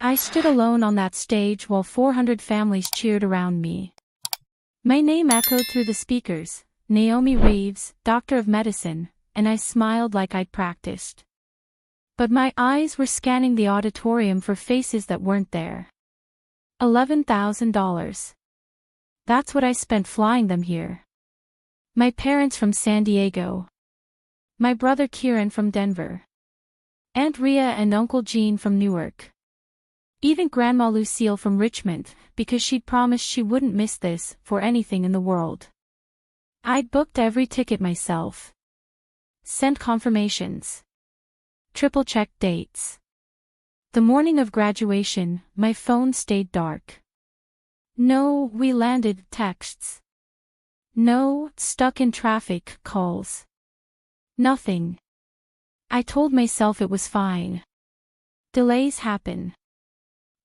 I stood alone on that stage while 400 families cheered around me. My name echoed through the speakers, Naomi Reeves, Doctor of Medicine, and I smiled like I'd practiced. But my eyes were scanning the auditorium for faces that weren't there. $11,000. That's what I spent flying them here. My parents from San Diego. My brother Kieran from Denver. Aunt Rhea and Uncle Gene from Newark. Even Grandma Lucille from Richmond, because she'd promised she wouldn't miss this for anything in the world. I'd booked every ticket myself. Sent confirmations. Triple-checked dates. The morning of graduation, my phone stayed dark. No, we landed texts. No, stuck in traffic calls. Nothing. I told myself it was fine. Delays happen.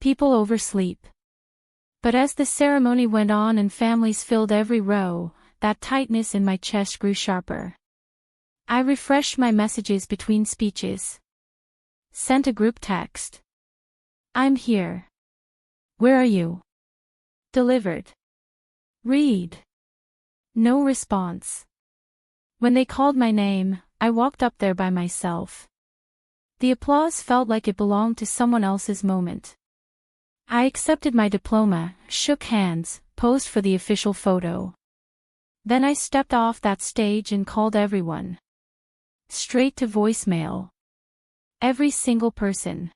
People oversleep. But as the ceremony went on and families filled every row, that tightness in my chest grew sharper. I refreshed my messages between speeches. Sent a group text. I'm here. Where are you? Delivered. Read. No response. When they called my name, I walked up there by myself. The applause felt like it belonged to someone else's moment. I accepted my diploma, shook hands, posed for the official photo. Then I stepped off that stage and called everyone. Straight to voicemail. Every single person.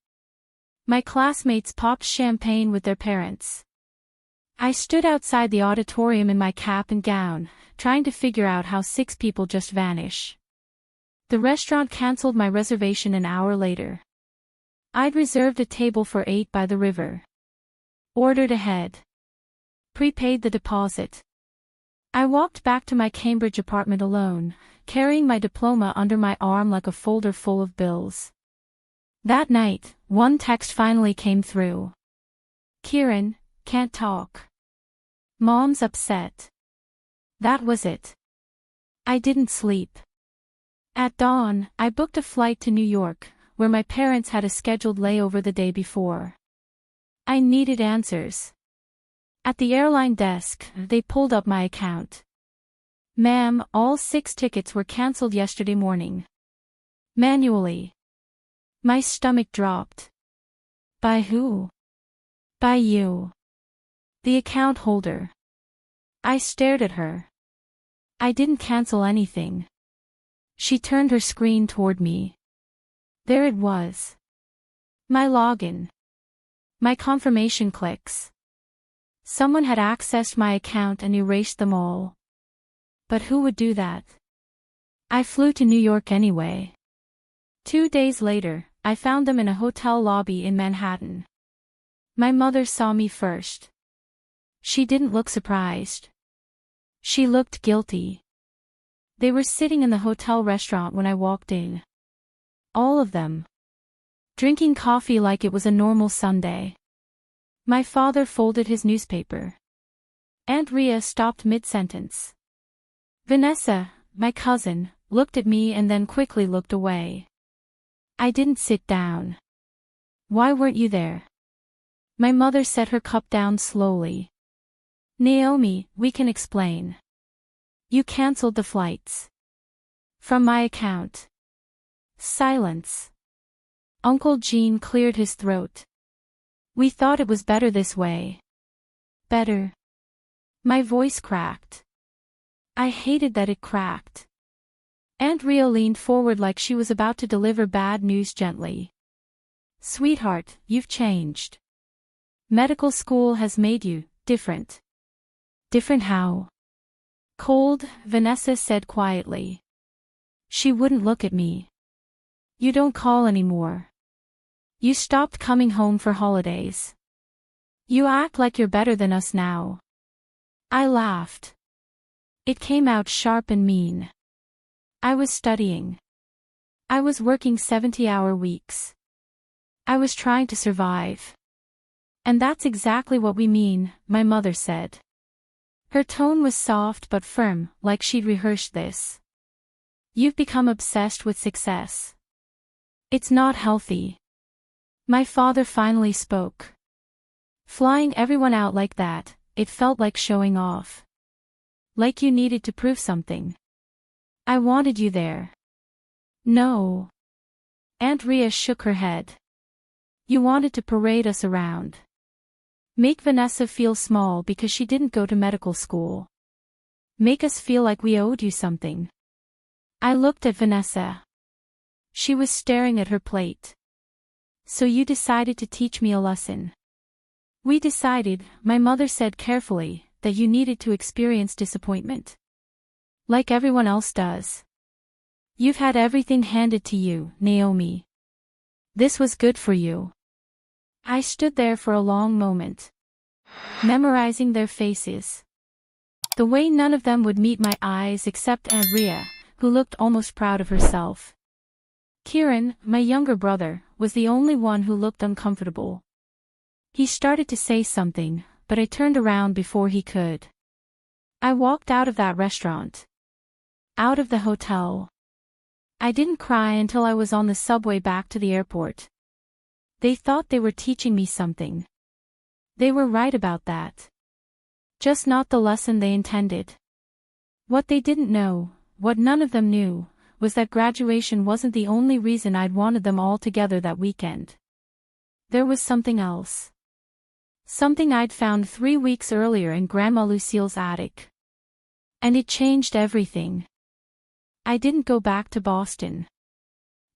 My classmates popped champagne with their parents. I stood outside the auditorium in my cap and gown, trying to figure out how 6 people just vanish. The restaurant canceled my reservation an hour later. I'd reserved a table for 8 by the river. Ordered ahead. Prepaid the deposit. I walked back to my Cambridge apartment alone, carrying my diploma under my arm like a folder full of bills. That night, one text finally came through. Kieran, can't talk. Mom's upset. That was it. I didn't sleep. At dawn, I booked a flight to New York, where my parents had a scheduled layover the day before. I needed answers. At the airline desk, they pulled up my account. Ma'am, all 6 tickets were canceled yesterday morning. Manually. My stomach dropped. By who? By you. The account holder. I stared at her. I didn't cancel anything. She turned her screen toward me. There it was. My login. My confirmation clicks. Someone had accessed my account and erased them all. But who would do that? I flew to New York anyway. 2 days later, I found them in a hotel lobby in Manhattan. My mother saw me first. She didn't look surprised. She looked guilty. They were sitting in the hotel restaurant when I walked in. All of them. Drinking coffee like it was a normal Sunday. My father folded his newspaper. Aunt Rhea stopped mid-sentence. Vanessa, my cousin, looked at me and then quickly looked away. I didn't sit down. Why weren't you there? My mother set her cup down slowly. Naomi, we can explain. You canceled the flights. From my account. Silence. Uncle Gene cleared his throat. We thought it was better this way. Better. My voice cracked. I hated that it cracked. Aunt Rhea leaned forward like she was about to deliver bad news gently. Sweetheart, you've changed. Medical school has made you different. Different how? Cold, Vanessa said quietly. She wouldn't look at me. You don't call anymore. You stopped coming home for holidays. You act like you're better than us now. I laughed. It came out sharp and mean. I was studying. I was working 70-hour weeks. I was trying to survive. And that's exactly what we mean, my mother said. Her tone was soft but firm, like she'd rehearsed this. You've become obsessed with success. It's not healthy. My father finally spoke. Flying everyone out like that, it felt like showing off. Like you needed to prove something. I wanted you there. No. Aunt Rhea shook her head. You wanted to parade us around. Make Vanessa feel small because she didn't go to medical school. Make us feel like we owed you something. I looked at Vanessa. She was staring at her plate. So you decided to teach me a lesson. We decided, my mother said carefully, that you needed to experience disappointment. Like everyone else does. You've had everything handed to you, Naomi. This was good for you. I stood there for a long moment. Memorizing their faces. The way none of them would meet my eyes except Aunt Rhea, who looked almost proud of herself. Kieran, my younger brother, was the only one who looked uncomfortable. He started to say something, but I turned around before he could. I walked out of that restaurant. Out of the hotel. I didn't cry until I was on the subway back to the airport. They thought they were teaching me something. They were right about that. Just not the lesson they intended. What they didn't know, what none of them knew, was that graduation wasn't the only reason I'd wanted them all together that weekend. There was something else. Something I'd found 3 weeks earlier in Grandma Lucille's attic. And it changed everything. I didn't go back to Boston.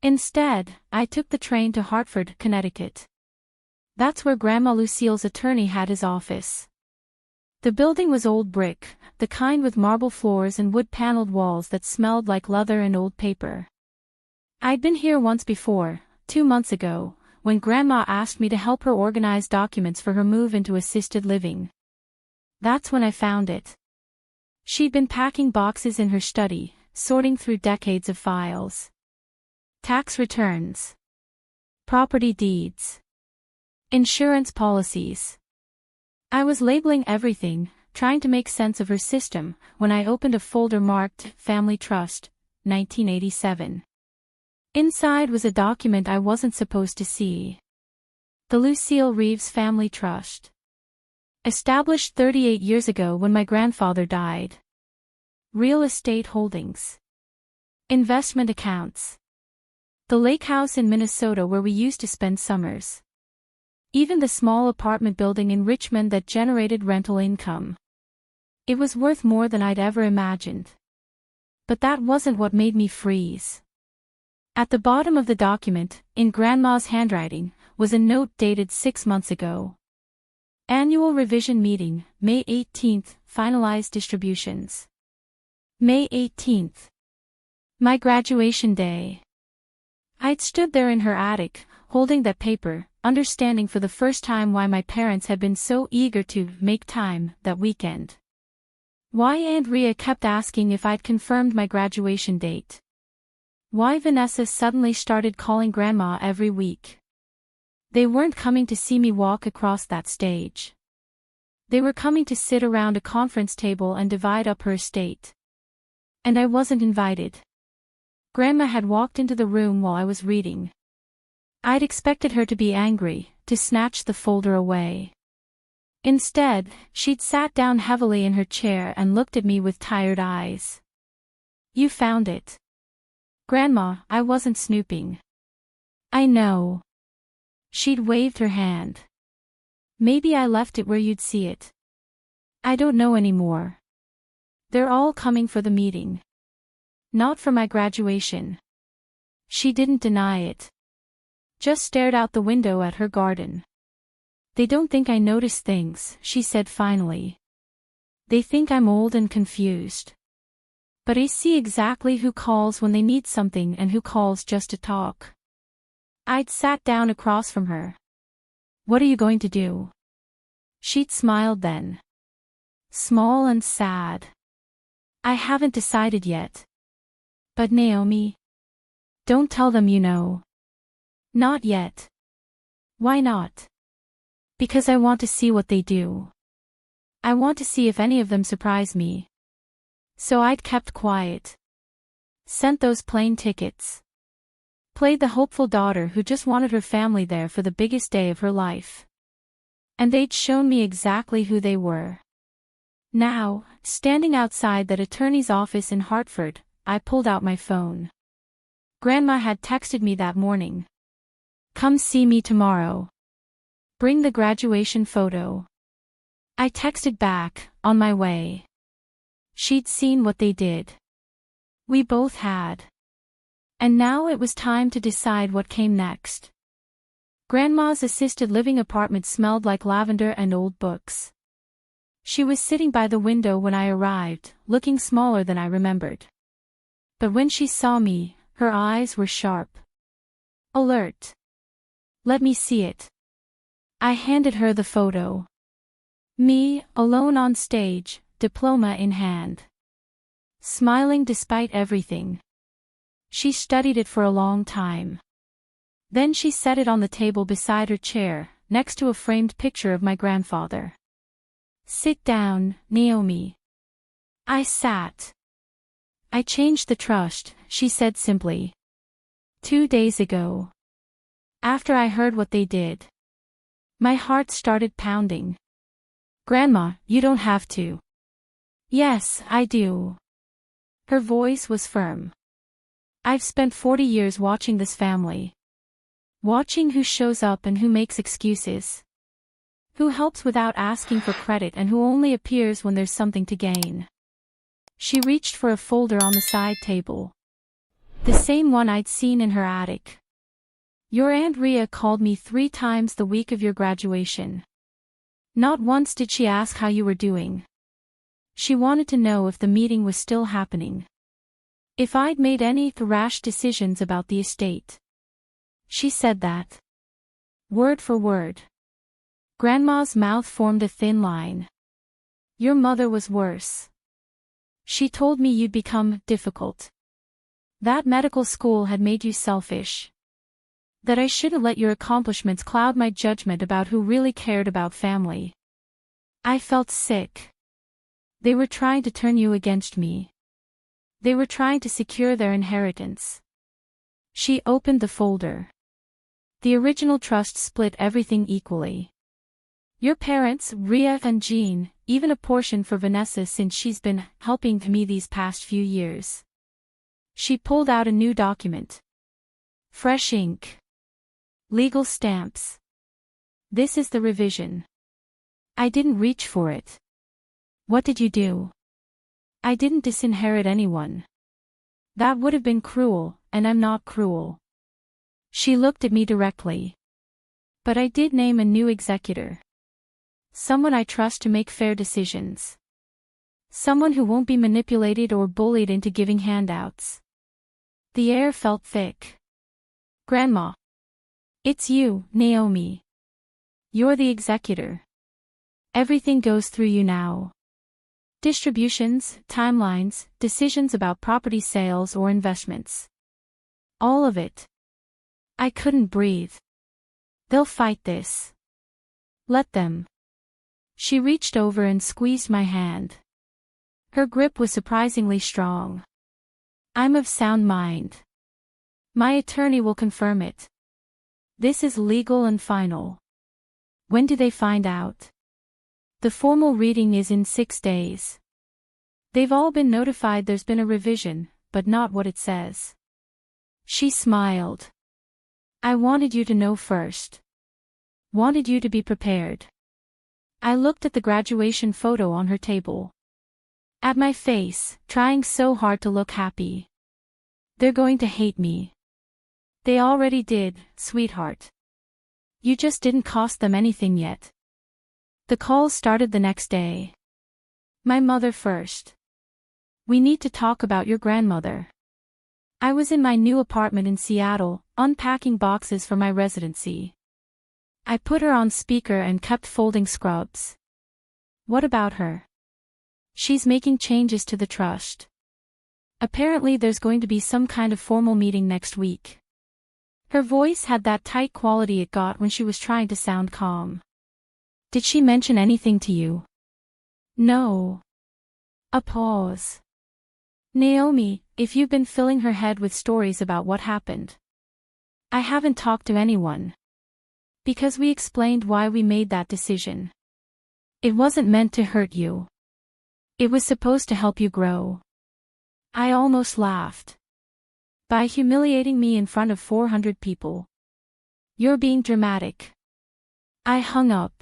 Instead, I took the train to Hartford, Connecticut. That's where Grandma Lucille's attorney had his office. The building was old brick, the kind with marble floors and wood-paneled walls that smelled like leather and old paper. I'd been here once before, 2 months ago, when Grandma asked me to help her organize documents for her move into assisted living. That's when I found it. She'd been packing boxes in her study, sorting through decades of files. Tax returns. Property deeds. Insurance policies. I was labeling everything, trying to make sense of her system, when I opened a folder marked Family Trust, 1987. Inside was a document I wasn't supposed to see. The Lucille Reeves Family Trust. Established 38 years ago when my grandfather died. Real estate holdings. Investment accounts. The lake house in Minnesota where we used to spend summers. Even the small apartment building in Richmond that generated rental income. It was worth more than I'd ever imagined. But that wasn't what made me freeze. At the bottom of the document, in Grandma's handwriting, was a note dated 6 months ago. Annual revision meeting, May 18th, finalized distributions. May 18th. My graduation day. I'd stood there in her attic, holding that paper, understanding for the first time why my parents had been so eager to make time that weekend. Why Aunt Rhea kept asking if I'd confirmed my graduation date. Why Vanessa suddenly started calling Grandma every week. They weren't coming to see me walk across that stage. They were coming to sit around a conference table and divide up her estate. And I wasn't invited. Grandma had walked into the room while I was reading. I'd expected her to be angry, to snatch the folder away. Instead, she'd sat down heavily in her chair and looked at me with tired eyes. You found it. Grandma, I wasn't snooping. I know. She'd waved her hand. Maybe I left it where you'd see it. I don't know anymore. They're all coming for the meeting. Not for my graduation. She didn't deny it. Just stared out the window at her garden. They don't think I notice things, she said finally. They think I'm old and confused. But I see exactly who calls when they need something and who calls just to talk. I'd sat down across from her. What are you going to do? She'd smiled then. Small and sad. I haven't decided yet. But Naomi. Don't tell them you know. Not yet. Why not? Because I want to see what they do. I want to see if any of them surprise me. So I'd kept quiet. Sent those plane tickets. played the hopeful daughter who just wanted her family there for the biggest day of her life. And they'd shown me exactly who they were. Now, standing outside that attorney's office in Hartford, I pulled out my phone. Grandma had texted me that morning. "Come see me tomorrow. Bring the graduation photo." I texted back, "On my way." She'd seen what they did. We both had. And now it was time to decide what came next. Grandma's assisted living apartment smelled like lavender and old books. She was sitting by the window when I arrived, looking smaller than I remembered. But when she saw me, her eyes were sharp. Alert. "Let me see it." I handed her the photo. Me, alone on stage, diploma in hand. Smiling despite everything. She studied it for a long time. Then she set it on the table beside her chair, next to a framed picture of my grandfather. "Sit down, Naomi." I sat. "I changed the trust," she said simply. 2 days ago. After I heard what they did. My heart started pounding. "Grandma, you don't have to." "Yes, I do." Her voice was firm. "I've spent 40 years watching this family. Watching who shows up and who makes excuses. Who helps without asking for credit and who only appears when there's something to gain." She reached for a folder on the side table. The same one I'd seen in her attic. "Your Aunt Rhea called me 3 times the week of your graduation. Not once did she ask how you were doing. She wanted to know if the meeting was still happening. If I'd made any rash decisions about the estate." She said that. Word for word. Grandma's mouth formed a thin line. "Your mother was worse. She told me you'd become difficult. That medical school had made you selfish. That I shouldn't let your accomplishments cloud my judgment about who really cared about family." I felt sick. They were trying to turn you against me. They were trying to secure their inheritance. She opened the folder. The original trust split everything equally. Your parents, Rhea and Jean, even a portion for Vanessa since she's been helping me these past few years. She pulled out a new document. Fresh ink. Legal stamps. "This is the revision." I didn't reach for it. "What did you do?" "I didn't disinherit anyone. That would have been cruel, and I'm not cruel." She looked at me directly. "But I did name a new executor. Someone I trust to make fair decisions. Someone who won't be manipulated or bullied into giving handouts." The air felt thick. "Grandma. It's you, Naomi. You're the executor. Everything goes through you now. Distributions, timelines, decisions about property sales or investments. All of it." I couldn't breathe. "They'll fight this. Let them." She reached over and squeezed my hand. Her grip was surprisingly strong. "I'm of sound mind. My attorney will confirm it. This is legal and final." "When do they find out?" "The formal reading is in 6 days. They've all been notified there's been a revision, but not what it says." She smiled. "I wanted you to know first. Wanted you to be prepared." I looked at the graduation photo on her table. At my face, trying so hard to look happy. "They're going to hate me." "They already did, sweetheart. You just didn't cost them anything yet." The calls started the next day. "My mother first. We need to talk about your grandmother." I was in my new apartment in Seattle, unpacking boxes for my residency. I put her on speaker and kept folding scrubs. "What about her?" "She's making changes to the trust. Apparently there's going to be some kind of formal meeting next week." Her voice had that tight quality it got when she was trying to sound calm. "Did she mention anything to you?" "No." A pause. "Naomi, if you've been filling her head with stories about what happened." I haven't talked to anyone. Because we explained why we made that decision. It wasn't meant to hurt you. It was supposed to help you grow. I almost laughed. By humiliating me in front of 400 people. You're being dramatic. I hung up.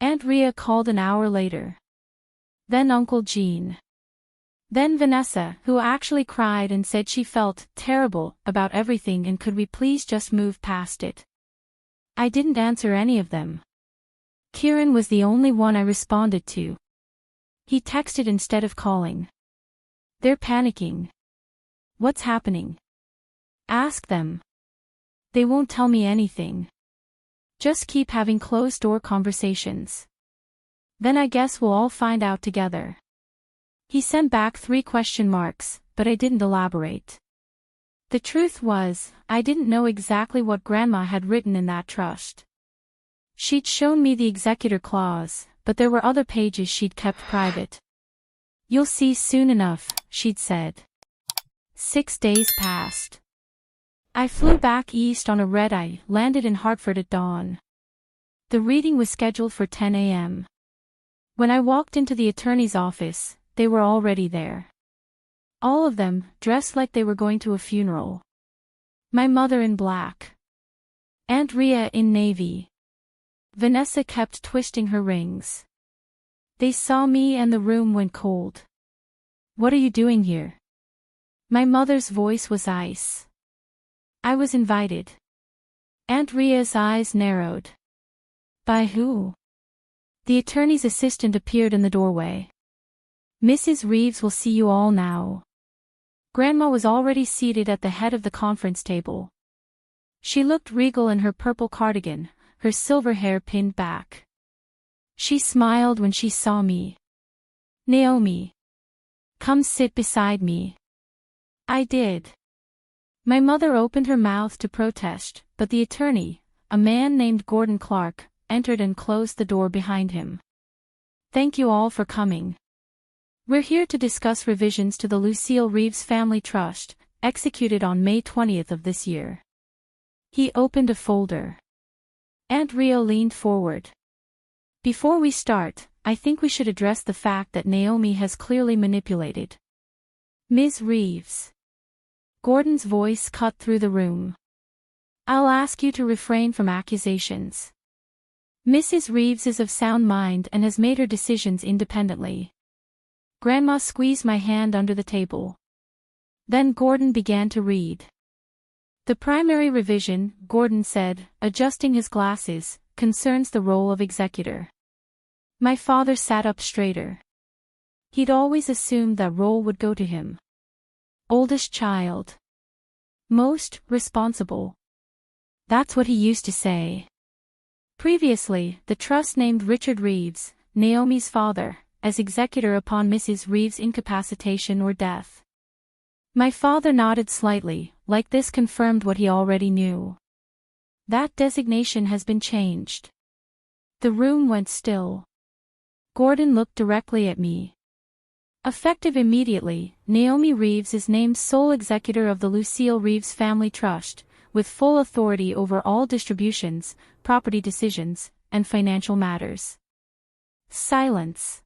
Aunt Rhea called an hour later. Then Uncle Gene. Then Vanessa, who actually cried and said she felt terrible about everything and could we please just move past it. I didn't answer any of them. Kieran was the only one I responded to. He texted instead of calling. They're panicking. What's happening? Ask them. They won't tell me anything. Just keep having closed-door conversations. Then I guess we'll all find out together. He sent back 3 question marks, but I didn't elaborate. The truth was, I didn't know exactly what Grandma had written in that trust. She'd shown me the executor clause, but there were other pages she'd kept private. You'll see soon enough, she'd said. 6 days passed. I flew back east on a red-eye, landed in Hartford at dawn. The reading was scheduled for 10 a.m. When I walked into the attorney's office, they were already there. All of them, dressed like they were going to a funeral. My mother in black. Aunt Rhea in navy. Vanessa kept twisting her rings. They saw me and the room went cold. What are you doing here? My mother's voice was ice. I was invited. Aunt Rhea's eyes narrowed. By who? The attorney's assistant appeared in the doorway. Mrs. Reeves will see you all now. Grandma was already seated at the head of the conference table. She looked regal in her purple cardigan, her silver hair pinned back. She smiled when she saw me. Naomi. Come sit beside me. I did. My mother opened her mouth to protest, but the attorney, a man named Gordon Clark, entered and closed the door behind him. Thank you all for coming. We're here to discuss revisions to the Lucille Reeves Family Trust, executed on May 20th of this year. He opened a folder. Aunt Rhea leaned forward. Before we start, I think we should address the fact that Naomi has clearly manipulated. Ms. Reeves. Gordon's voice cut through the room. I'll ask you to refrain from accusations. Mrs. Reeves is of sound mind and has made her decisions independently. Grandma squeezed my hand under the table. Then Gordon began to read. The primary revision, Gordon said, adjusting his glasses, concerns the role of executor. My father sat up straighter. He'd always assumed that role would go to him. Oldest child. Most responsible. That's what he used to say. Previously, the trust named Richard Reeves, Naomi's father, as executor upon Mrs. Reeves' incapacitation or death. My father nodded slightly, like this confirmed what he already knew. That designation has been changed. The room went still. Gordon looked directly at me. Effective immediately, Naomi Reeves is named sole executor of the Lucille Reeves Family Trust, with full authority over all distributions, property decisions, and financial matters. Silence.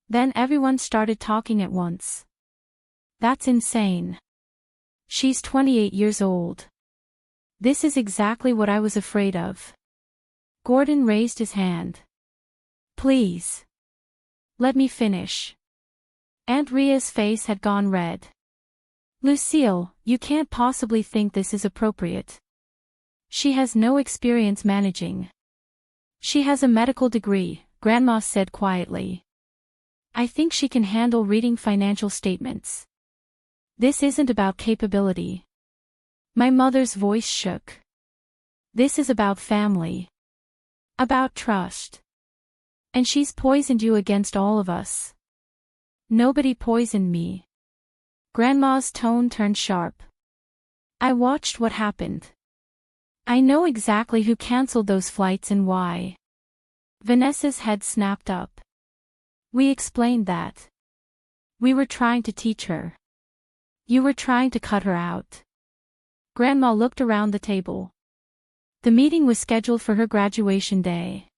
Then everyone started talking at once. That's insane. She's 28 years old. This is exactly what I was afraid of. Gordon raised his hand. Please. Let me finish. Aunt Rhea's face had gone red. Lucille, you can't possibly think this is appropriate. She has no experience managing. She has a medical degree, Grandma said quietly. I think she can handle reading financial statements. This isn't about capability. My mother's voice shook. This is about family. About trust. And she's poisoned you against all of us. Nobody poisoned me. Grandma's tone turned sharp. I watched what happened. I know exactly who canceled those flights and why. Vanessa's head snapped up. We explained that. We were trying to teach her. You were trying to cut her out. Grandma looked around the table. The meeting was scheduled for her graduation day.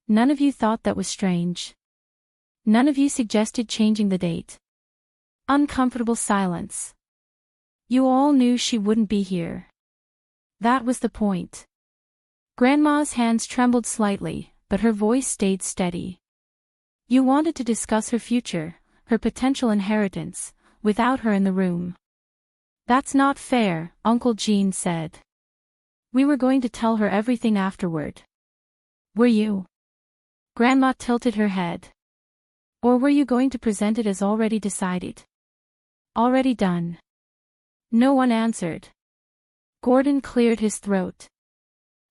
None of you thought that was strange. None of you suggested changing the date. Uncomfortable silence. You all knew she wouldn't be here. That was the point. Grandma's hands trembled slightly, but her voice stayed steady. You wanted to discuss her future, her potential inheritance, without her in the room. That's not fair, Uncle Gene said. We were going to tell her everything afterward. Were you? Grandma tilted her head. Or were you going to present it as already decided? Already done. No one answered. Gordon cleared his throat.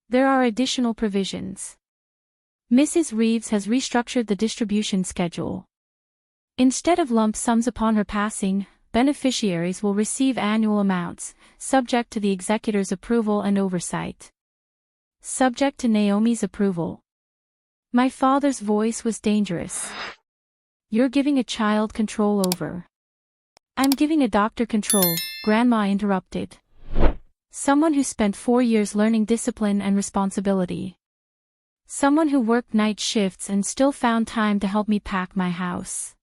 There are additional provisions. Mrs. Reeves has restructured the distribution schedule. Instead of lump sums upon her passing, beneficiaries will receive annual amounts, subject to the executor's approval and oversight. Subject to Naomi's approval. My father's voice was dangerous. You're giving a child control over. I'm giving a doctor control, Grandma interrupted. Someone who spent 4 years learning discipline and responsibility. Someone who worked night shifts and still found time to help me pack my house.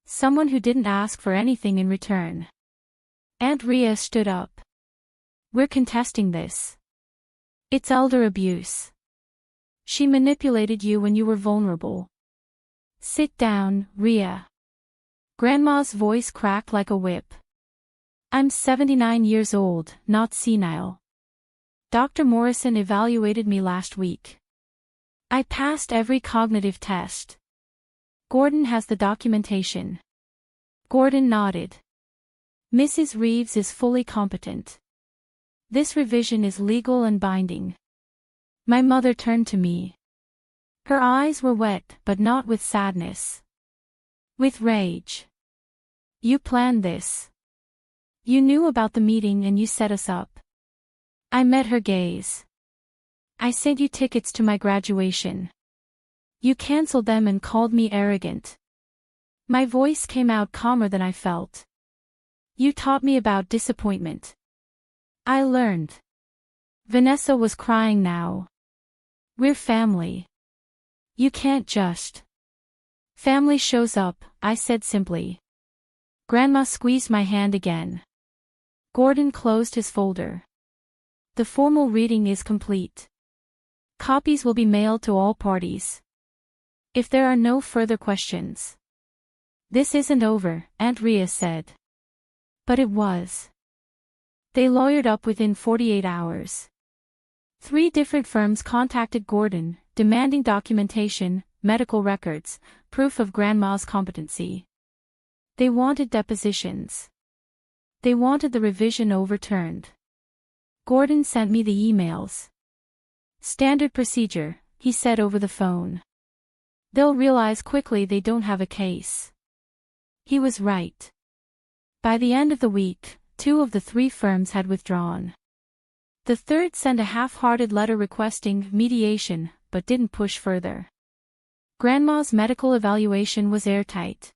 Someone who didn't ask for anything in return. Aunt Rhea stood up. We're contesting this. It's elder abuse. She manipulated you when you were vulnerable. Sit down, Rhea. Grandma's voice cracked like a whip. I'm 79 years old, not senile. Dr. Morrison evaluated me last week. I passed every cognitive test. Gordon has the documentation. Gordon nodded. Mrs. Reeves is fully competent. This revision is legal and binding. My mother turned to me. Her eyes were wet, but not with sadness. With rage. You planned this. You knew about the meeting and you set us up. I met her gaze. I sent you tickets to my graduation. You canceled them and called me arrogant. My voice came out calmer than I felt. You taught me about disappointment. I learned. Vanessa was crying now. We're family. You can't just. Family shows up, I said simply. Grandma squeezed my hand again. Gordon closed his folder. The formal reading is complete. Copies will be mailed to all parties. If there are no further questions. This isn't over, Aunt Rhea said. But it was. They lawyered up within 48 hours. 3 different firms contacted Gordon, demanding documentation, medical records, proof of Grandma's competency. They wanted depositions. They wanted the revision overturned. Gordon sent me the emails. Standard procedure, he said over the phone. They'll realize quickly they don't have a case. He was right. By the end of the week, 2 of the 3 firms had withdrawn. The third sent a half-hearted letter requesting mediation, but didn't push further. Grandma's medical evaluation was airtight.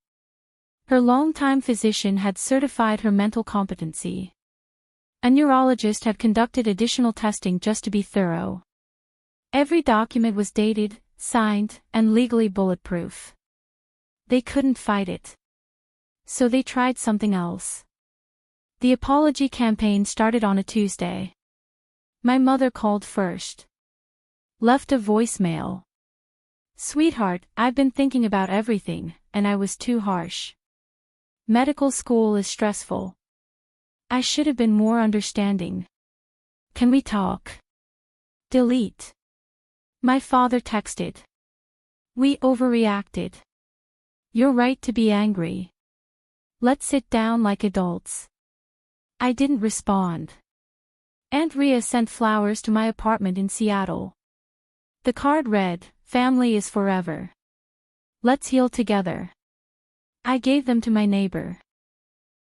Her longtime physician had certified her mental competency. A neurologist had conducted additional testing just to be thorough. Every document was dated, signed, and legally bulletproof. They couldn't fight it. So they tried something else. The apology campaign started on a Tuesday. My mother called first. Left a voicemail. Sweetheart, I've been thinking about everything, and I was too harsh. Medical school is stressful. I should have been more understanding. Can we talk? Delete. My father texted. We overreacted. You're right to be angry. Let's sit down like adults. I didn't respond. Aunt Rhea sent flowers to my apartment in Seattle. The card read, "Family is forever. Let's heal together." I gave them to my neighbor.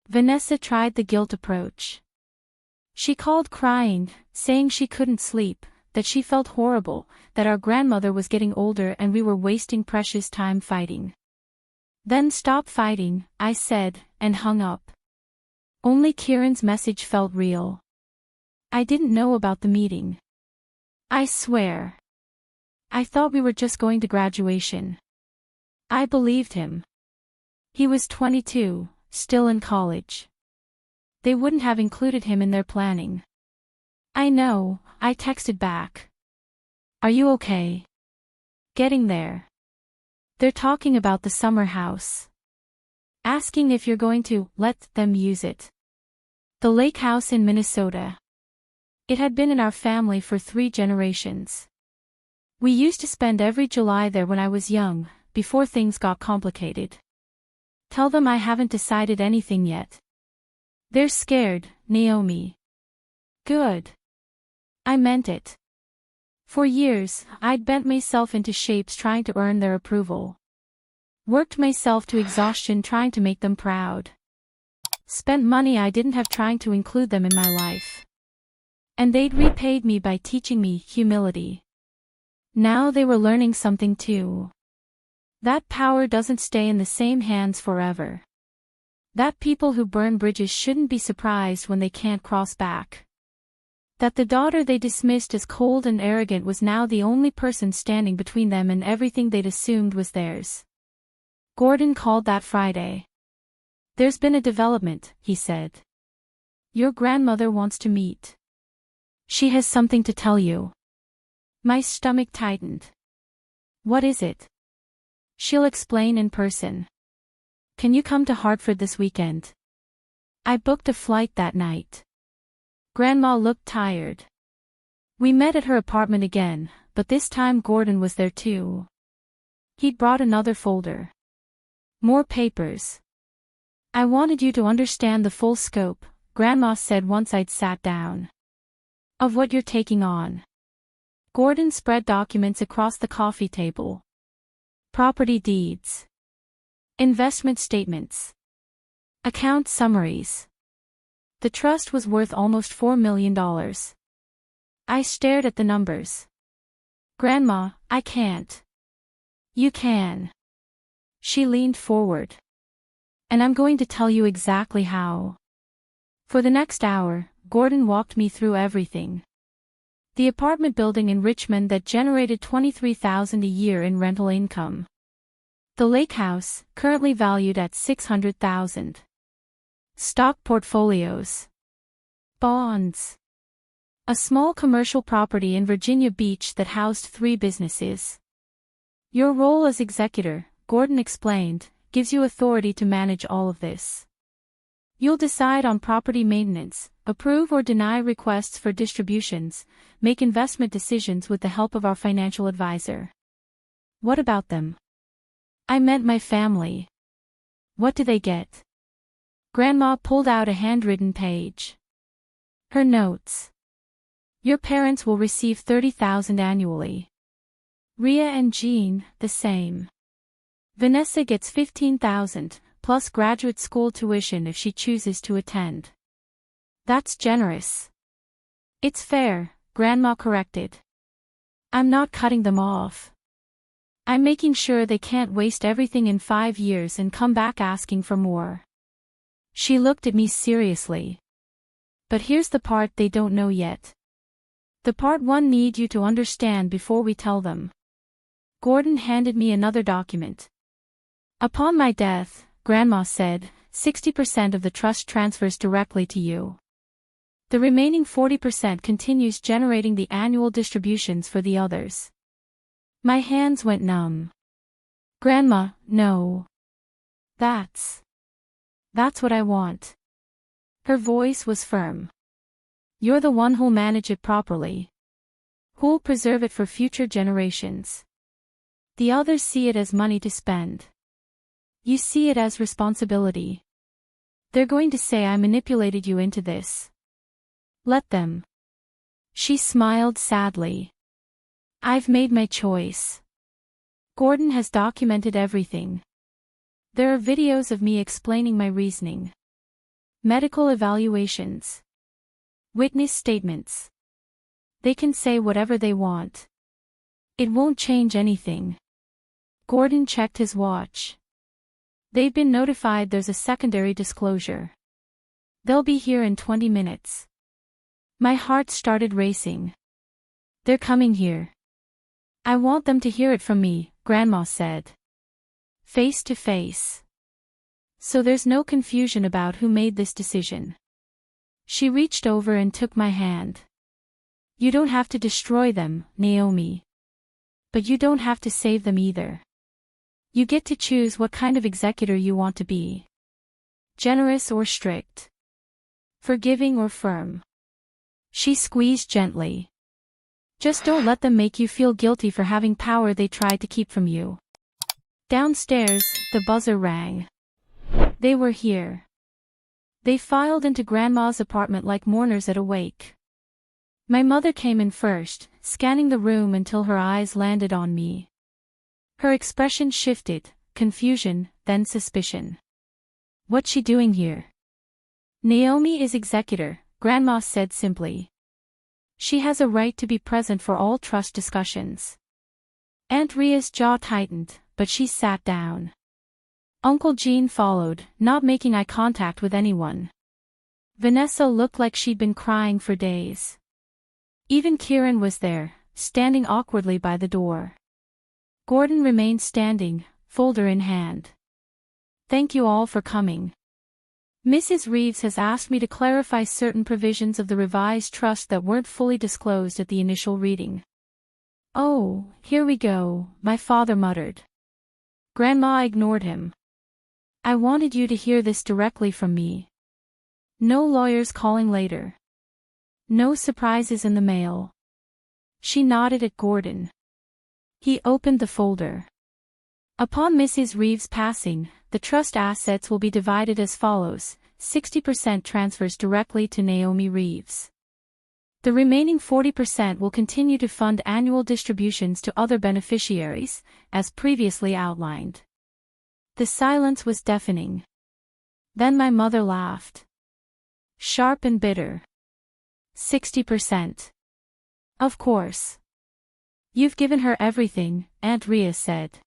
Vanessa tried the guilt approach. She called crying, saying she couldn't sleep, that she felt horrible, that our grandmother was getting older and we were wasting precious time fighting. Then stop fighting, I said, and hung up. Only Kieran's message felt real. I didn't know about the meeting. I swear. I thought we were just going to graduation. I believed him. He was 22, still in college. They wouldn't have included him in their planning. I know, I texted back. Are you okay? Getting there. They're talking about the summer house. Asking if you're going to let them use it. The lake house in Minnesota. It had been in our family for 3 generations. We used to spend every July there when I was young, before things got complicated. Tell them I haven't decided anything yet. They're scared, Naomi. Good. I meant it. For years, I'd bent myself into shapes trying to earn their approval. Worked myself to exhaustion trying to make them proud. Spent money I didn't have trying to include them in my life. And they'd repaid me by teaching me humility. Now they were learning something too. That power doesn't stay in the same hands forever. That people who burn bridges shouldn't be surprised when they can't cross back. That the daughter they dismissed as cold and arrogant was now the only person standing between them and everything they'd assumed was theirs. Gordon called that Friday. There's been a development, he said. Your grandmother wants to meet. She has something to tell you. My stomach tightened. What is it? She'll explain in person. Can you come to Hartford this weekend? I booked a flight that night. Grandma looked tired. We met at her apartment again, but this time Gordon was there too. He'd brought another folder. More papers. I wanted you to understand the full scope, Grandma said once I'd sat down. Of what you're taking on. Gordon spread documents across the coffee table. Property deeds. Investment statements. Account summaries. The trust was worth almost $4 million. I stared at the numbers. Grandma, I can't. You can. She leaned forward. And I'm going to tell you exactly how. For the next hour, Gordon walked me through everything. The apartment building in Richmond that generated $23,000 a year in rental income. The lake house, currently valued at $600,000. Stock portfolios. Bonds. A small commercial property in Virginia Beach that housed 3 businesses. Your role as executor, Gordon explained, gives you authority to manage all of this. You'll decide on property maintenance, approve or deny requests for distributions, make investment decisions with the help of our financial advisor. What about them? I meant my family. What do they get? Grandma pulled out a handwritten page. Her notes. Your parents will receive $30,000 annually. Rhea and Jean, the same. Vanessa gets $15,000, plus graduate school tuition if she chooses to attend. That's generous. It's fair, Grandma corrected. I'm not cutting them off. I'm making sure they can't waste everything in 5 years and come back asking for more. She looked at me seriously. But here's the part they don't know yet. The part one need you to understand before we tell them. Gordon handed me another document. Upon my death, Grandma said, 60% of the trust transfers directly to you. The remaining 40% continues generating the annual distributions for the others. My hands went numb. Grandma, no. That's what I want. Her voice was firm. You're the one who'll manage it properly. Who'll preserve it for future generations. The others see it as money to spend. You see it as responsibility. They're going to say I manipulated you into this. Let them. She smiled sadly. I've made my choice. Gordon has documented everything. There are videos of me explaining my reasoning. Medical evaluations. Witness statements. They can say whatever they want. It won't change anything. Gordon checked his watch. They've been notified there's a secondary disclosure. They'll be here in 20 minutes. My heart started racing. They're coming here. I want them to hear it from me, Grandma said. Face to face. So there's no confusion about who made this decision. She reached over and took my hand. You don't have to destroy them, Naomi. But you don't have to save them either. You get to choose what kind of executor you want to be. Generous or strict. Forgiving or firm. She squeezed gently. Just don't let them make you feel guilty for having power they tried to keep from you. Downstairs, the buzzer rang. They were here. They filed into Grandma's apartment like mourners at a wake. My mother came in first, scanning the room until her eyes landed on me. Her expression shifted, confusion, then suspicion. What's she doing here? Naomi is executor, Grandma said simply. She has a right to be present for all trust discussions. Aunt Ria's jaw tightened, but she sat down. Uncle Gene followed, not making eye contact with anyone. Vanessa looked like she'd been crying for days. Even Kieran was there, standing awkwardly by the door. Gordon remained standing, folder in hand. Thank you all for coming. Mrs. Reeves has asked me to clarify certain provisions of the revised trust that weren't fully disclosed at the initial reading. Oh, here we go, my father muttered. Grandma ignored him. I wanted you to hear this directly from me. No lawyers calling later. No surprises in the mail. She nodded at Gordon. He opened the folder. Upon Mrs. Reeves' passing, the trust assets will be divided as follows: 60% transfers directly to Naomi Reeves. The remaining 40% will continue to fund annual distributions to other beneficiaries, as previously outlined. The silence was deafening. Then my mother laughed. Sharp and bitter. 60%. Of course. You've given her everything, Aunt Ria said.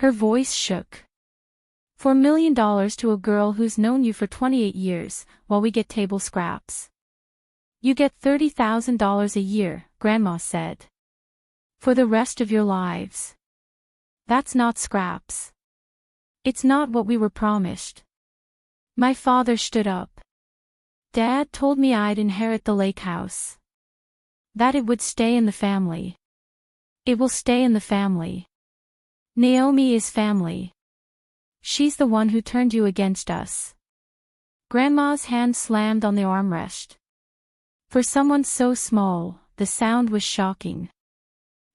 Her voice shook. $4 million to a girl who's known you for 28 years, while we get table scraps. You get $30,000 a year, Grandma said. For the rest of your lives. That's not scraps. It's not what we were promised. My father stood up. Dad told me I'd inherit the lake house. That it would stay in the family. It will stay in the family. Naomi is family. She's the one who turned you against us. Grandma's hand slammed on the armrest. For someone so small, the sound was shocking.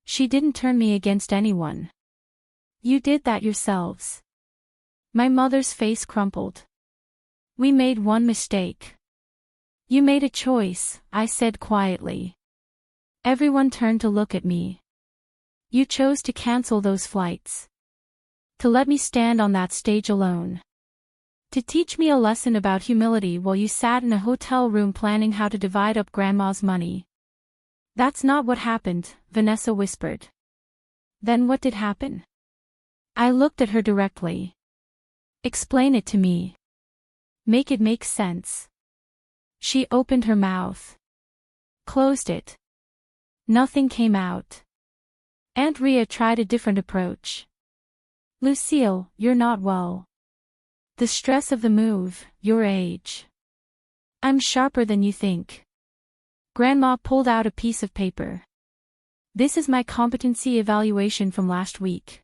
She didn't turn me against anyone. You did that yourselves. My mother's face crumpled. We made one mistake. You made a choice, I said quietly. Everyone turned to look at me. You chose to cancel those flights. To let me stand on that stage alone. To teach me a lesson about humility while you sat in a hotel room planning how to divide up Grandma's money. That's not what happened, Vanessa whispered. Then what did happen? I looked at her directly. Explain it to me. Make it make sense. She opened her mouth. Closed it. Nothing came out. Aunt Ria tried a different approach. Lucille, you're not well. The stress of the move, your age. I'm sharper than you think. Grandma pulled out a piece of paper. This is my competency evaluation from last week.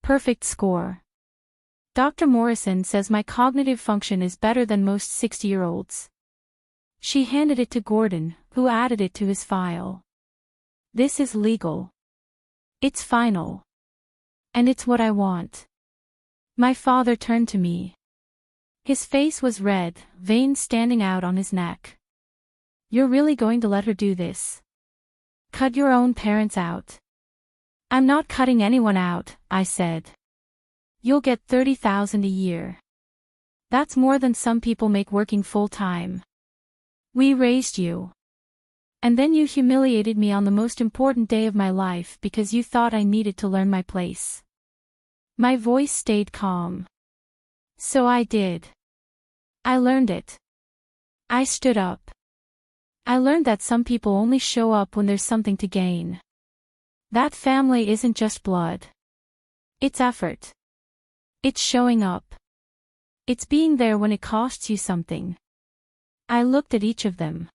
Perfect score. Dr. Morrison says my cognitive function is better than most 60-year-olds. She handed it to Gordon, who added it to his file. This is legal. It's final. And it's what I want. My father turned to me. His face was red, veins standing out on his neck. You're really going to let her do this? Cut your own parents out. I'm not cutting anyone out, I said. You'll get $30,000 a year. That's more than some people make working full-time. We raised you. And then you humiliated me on the most important day of my life because you thought I needed to learn my place. My voice stayed calm. So I did. I learned it. I stood up. I learned that some people only show up when there's something to gain. That family isn't just blood. It's effort. It's showing up. It's being there when it costs you something. I looked at each of them.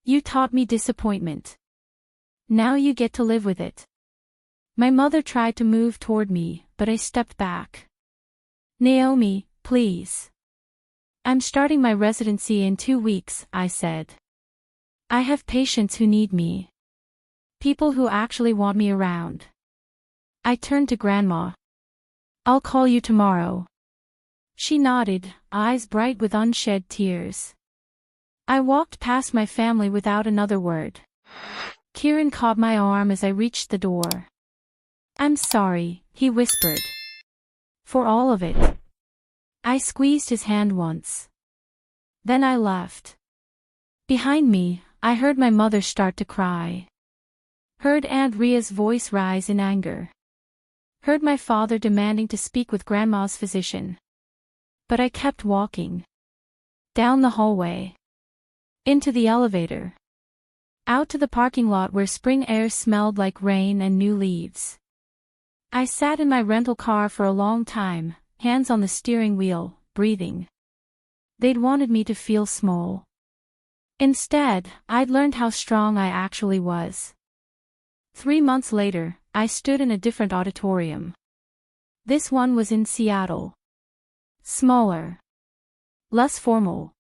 You taught me disappointment. Now you get to live with it. My mother tried to move toward me, but I stepped back. Naomi, please. I'm starting my residency in 2 weeks, I said. I have patients who need me. People who actually want me around. I turned to Grandma. I'll call you tomorrow. She nodded, eyes bright with unshed tears. I walked past my family without another word. Kieran caught my arm as I reached the door. I'm sorry, he whispered. For all of it. I squeezed his hand once. Then I left. Behind me, I heard my mother start to cry. Heard Aunt Ria's voice rise in anger. Heard my father demanding to speak with Grandma's physician. But I kept walking. Down the hallway. Into the elevator. Out to the parking lot where spring air smelled like rain and new leaves. I sat in my rental car for a long time, hands on the steering wheel, breathing. They'd wanted me to feel small. Instead, I'd learned how strong I actually was. 3 months later, I stood in a different auditorium. This one was in Seattle. Smaller. Less formal.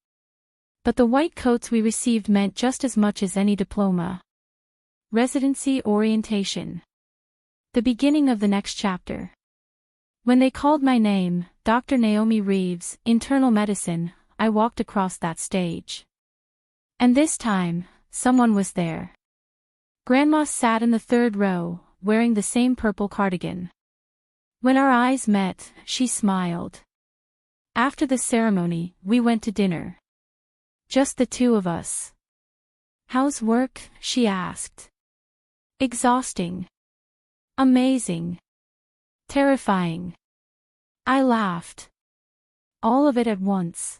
But the white coats we received meant just as much as any diploma. Residency orientation. The beginning of the next chapter. When they called my name, Dr. Naomi Reeves, internal medicine, I walked across that stage. And this time, someone was there. Grandma sat in the 3rd row, wearing the same purple cardigan. When our eyes met, she smiled. After the ceremony, we went to dinner. Just the 2 of us. How's work? She asked. Exhausting. Amazing. Terrifying. I laughed. All of it at once.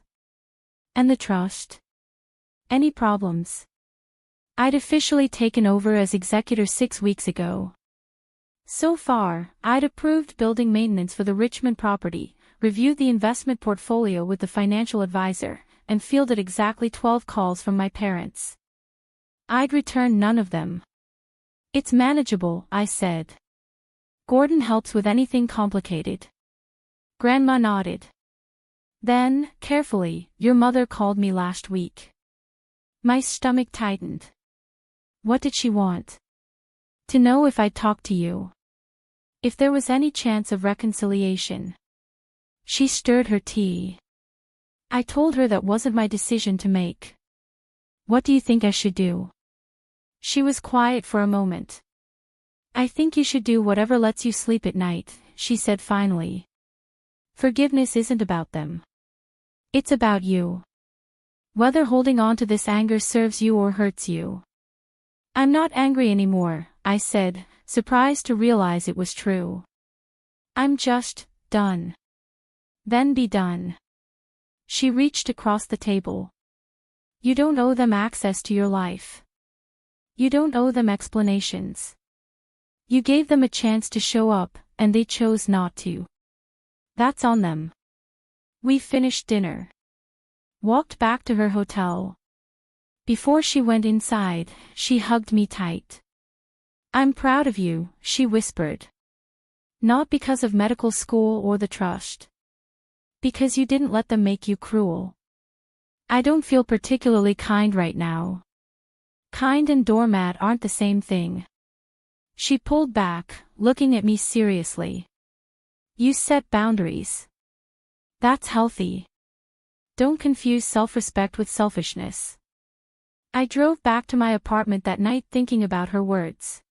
And the trust? Any problems? I'd officially taken over as executor 6 weeks ago. So far, I'd approved building maintenance for the Richmond property, reviewed the investment portfolio with the financial advisor, and fielded exactly 12 calls from my parents. I'd returned none of them. It's manageable, I said. Gordon helps with anything complicated. Grandma nodded. Then, carefully, your mother called me last week. My stomach tightened. What did she want? To know if I'd talk to you. If there was any chance of reconciliation. She stirred her tea. I told her that wasn't my decision to make. What do you think I should do? She was quiet for a moment. I think you should do whatever lets you sleep at night, she said finally. Forgiveness isn't about them. It's about you. Whether holding on to this anger serves you or hurts you. I'm not angry anymore, I said, surprised to realize it was true. I'm just done. Then be done. She reached across the table. You don't owe them access to your life. You don't owe them explanations. You gave them a chance to show up, and they chose not to. That's on them. We finished dinner. Walked back to her hotel. Before she went inside, she hugged me tight. I'm proud of you, she whispered. Not because of medical school or the trust. Because you didn't let them make you cruel. I don't feel particularly kind right now. Kind and doormat aren't the same thing. She pulled back, looking at me seriously. You set boundaries. That's healthy. Don't confuse self-respect with selfishness. I drove back to my apartment that night thinking about her words.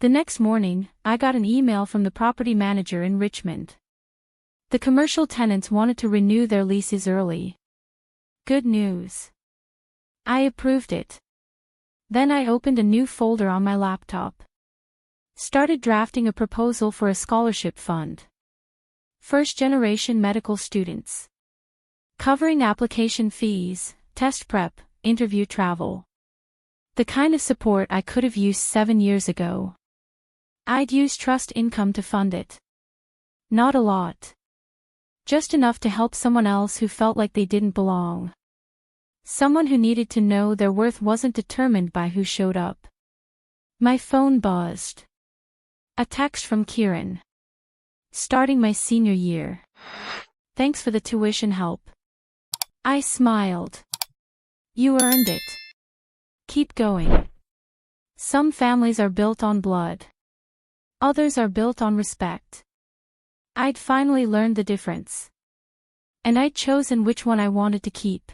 The next morning, I got an email from the property manager in Richmond. The commercial tenants wanted to renew their leases early. Good news. I approved it. Then I opened a new folder on my laptop. Started drafting a proposal for a scholarship fund. First-generation medical students. Covering application fees, test prep, interview travel. The kind of support I could have used 7 years ago. I'd used trust income to fund it. Not a lot. Just enough to help someone else who felt like they didn't belong. Someone who needed to know their worth wasn't determined by who showed up. My phone buzzed. A text from Kieran. Starting my senior year. Thanks for the tuition help. I smiled. You earned it. Keep going. Some families are built on blood. Others are built on respect. I'd finally learned the difference. And I'd chosen which one I wanted to keep.